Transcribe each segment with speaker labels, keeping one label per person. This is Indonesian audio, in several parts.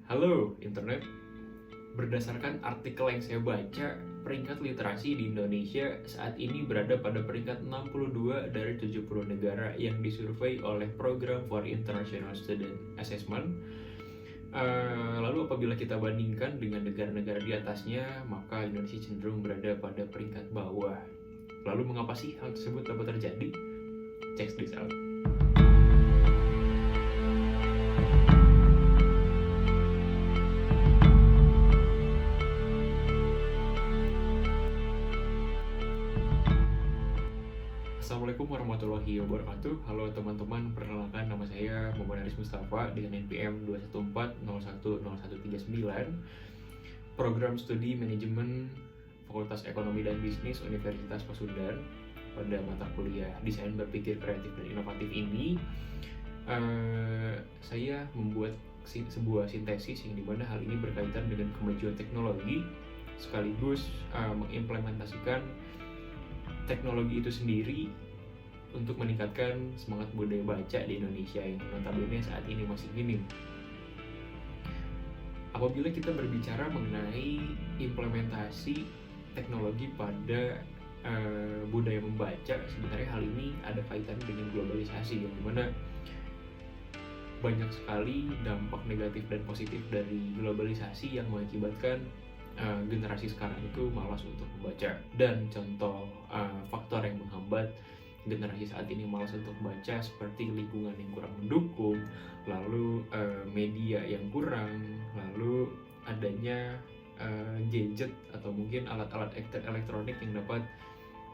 Speaker 1: Halo internet, berdasarkan artikel yang saya baca, peringkat literasi di Indonesia saat ini berada pada peringkat 62 dari 70 negara yang disurvei oleh Program for International Student Assessment. Lalu apabila kita bandingkan dengan negara-negara di atasnya, maka Indonesia cenderung berada pada peringkat bawah. Lalu mengapa sih hal tersebut dapat terjadi? Check this out. Assalamualaikum warahmatullahi wabarakatuh. Halo teman-teman, perkenalkan nama saya Muhammad Aris Mustafa dengan NPM 214010139, Program Studi Manajemen Fakultas Ekonomi dan Bisnis Universitas Pasundan. Pada mata kuliah Desain Berpikir Kreatif dan Inovatif ini, saya membuat sebuah sintesis yang dimana hal ini berkaitan dengan kemajuan teknologi sekaligus mengimplementasikan teknologi itu sendiri untuk meningkatkan semangat budaya baca di Indonesia yang notabene saat ini masih minim. Apabila kita berbicara mengenai implementasi teknologi pada budaya membaca, sebenarnya hal ini ada kaitannya dengan globalisasi, yang dimana banyak sekali dampak negatif dan positif dari globalisasi yang mengakibatkan generasi sekarang itu malas untuk membaca. Dan contoh faktor yang menghambat generasi saat ini malas untuk membaca seperti lingkungan yang kurang mendukung, lalu media yang kurang, lalu adanya gadget atau mungkin alat-alat elektronik yang dapat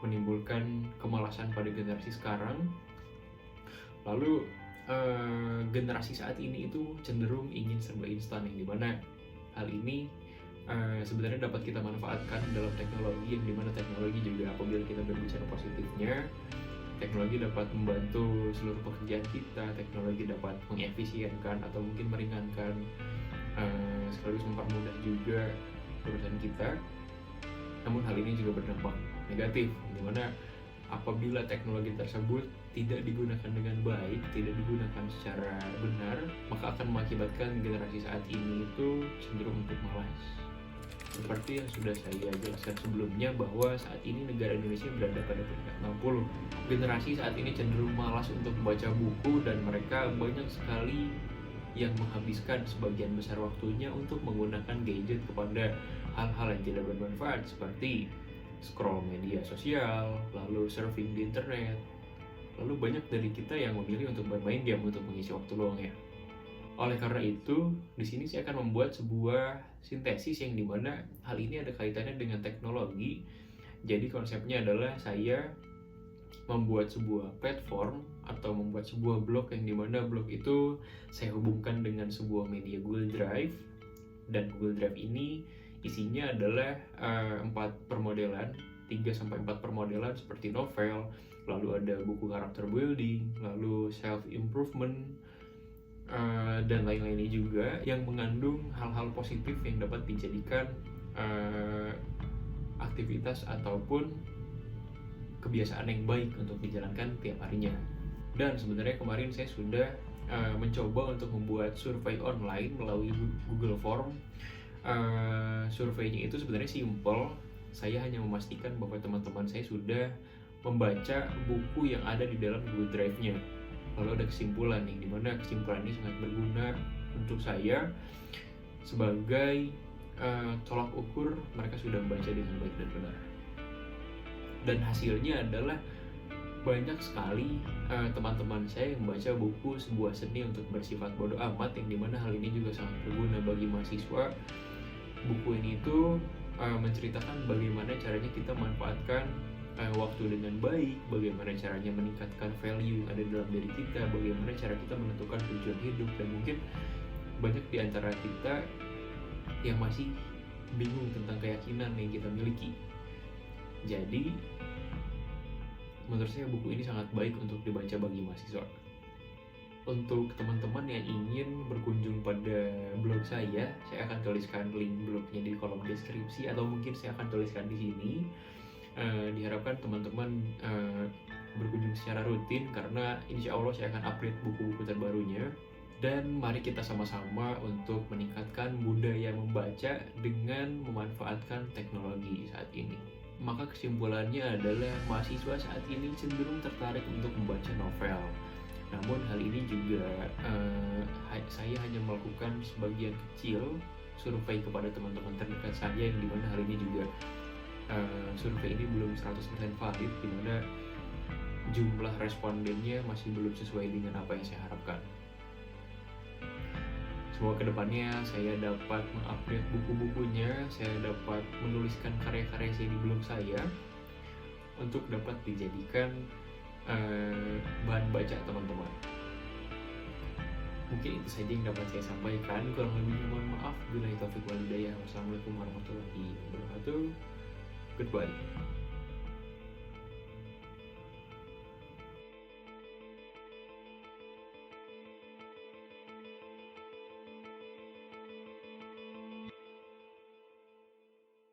Speaker 1: menimbulkan kemalasan pada generasi sekarang. Lalu generasi saat ini itu cenderung ingin serba instan, yang dimana hal ini sebenarnya dapat kita manfaatkan dalam teknologi, yang dimana teknologi juga apabila kita berbicara positifnya, teknologi dapat membantu seluruh pekerjaan kita, teknologi dapat mengefisienkan atau mungkin meringankan, sekaligus mempermudah juga urusan kita. Namun hal ini juga berdampak negatif, dimana apabila teknologi tersebut tidak digunakan dengan baik, tidak digunakan secara benar, maka akan mengakibatkan generasi saat ini itu cenderung untuk malas. Seperti yang sudah saya jelaskan sebelumnya, bahwa saat ini negara Indonesia berada pada peringkat 60. Generasi saat ini cenderung malas untuk membaca buku, dan mereka banyak sekali yang menghabiskan sebagian besar waktunya untuk menggunakan gadget kepada hal-hal yang tidak bermanfaat, seperti scroll media sosial, lalu surfing di internet. Lalu banyak dari kita yang memilih untuk bermain game untuk mengisi waktu luangnya. Oleh karena itu, di sini saya akan membuat sebuah sintesis yang dimana hal ini ada kaitannya dengan teknologi. Jadi konsepnya adalah saya membuat sebuah platform atau membuat sebuah blog, yang dimana blog itu saya hubungkan dengan sebuah media Google Drive. Dan Google Drive ini isinya adalah 4 permodelan, 3-4 permodelan seperti novel, lalu ada buku karakter building, lalu self improvement, dan lain-lainnya juga yang mengandung hal-hal positif yang dapat dijadikan aktivitas ataupun kebiasaan yang baik untuk dijalankan tiap harinya. Dan sebenarnya kemarin saya sudah mencoba untuk membuat survei online melalui Google Form. Surveinya itu sebenarnya simple. Saya hanya memastikan bahwa teman-teman saya sudah membaca buku yang ada di dalam Google Drive-nya. Lalu ada kesimpulan, yang dimana kesimpulan ini sangat berguna untuk saya sebagai tolak ukur mereka sudah membaca dengan baik dan benar. Dan hasilnya adalah banyak sekali teman-teman saya yang membaca buku Sebuah Seni Untuk Bersifat Bodoh Amat, yang dimana hal ini juga sangat berguna bagi mahasiswa. Buku ini itu menceritakan bagaimana caranya kita memanfaatkan waktu dengan baik, bagaimana caranya meningkatkan value yang ada dalam diri kita, bagaimana cara kita menentukan tujuan hidup. Dan mungkin banyak di antara kita yang masih bingung tentang keyakinan yang kita miliki. Jadi menurut saya buku ini sangat baik untuk dibaca bagi mahasiswa. Untuk teman-teman yang ingin berkunjung pada blog saya akan tuliskan link blognya di kolom deskripsi, atau mungkin saya akan tuliskan di sini. Diharapkan teman-teman berkunjung secara rutin, karena insya Allah saya akan update buku-buku terbarunya. Dan mari kita sama-sama untuk meningkatkan budaya membaca dengan memanfaatkan teknologi saat ini. Maka kesimpulannya adalah mahasiswa saat ini cenderung tertarik untuk membaca novel. Namun hal ini juga saya hanya melakukan sebagian kecil survei kepada teman-teman terdekat saya, yang dimana hal ini juga survei ini belum 100% valid, dimana jumlah respondennya masih belum sesuai dengan apa yang saya harapkan. Semoga kedepannya saya dapat mengupdate buku-bukunya, saya dapat menuliskan karya-karya saya di blog saya untuk dapat dijadikan bahan baca teman-teman. Mungkin itu saja yang dapat saya sampaikan. Kurang lebihnya mohon maaf. Billahi taufiq wal hidayah. Wassalamualaikum warahmatullahi wabarakatuh. Goodbye.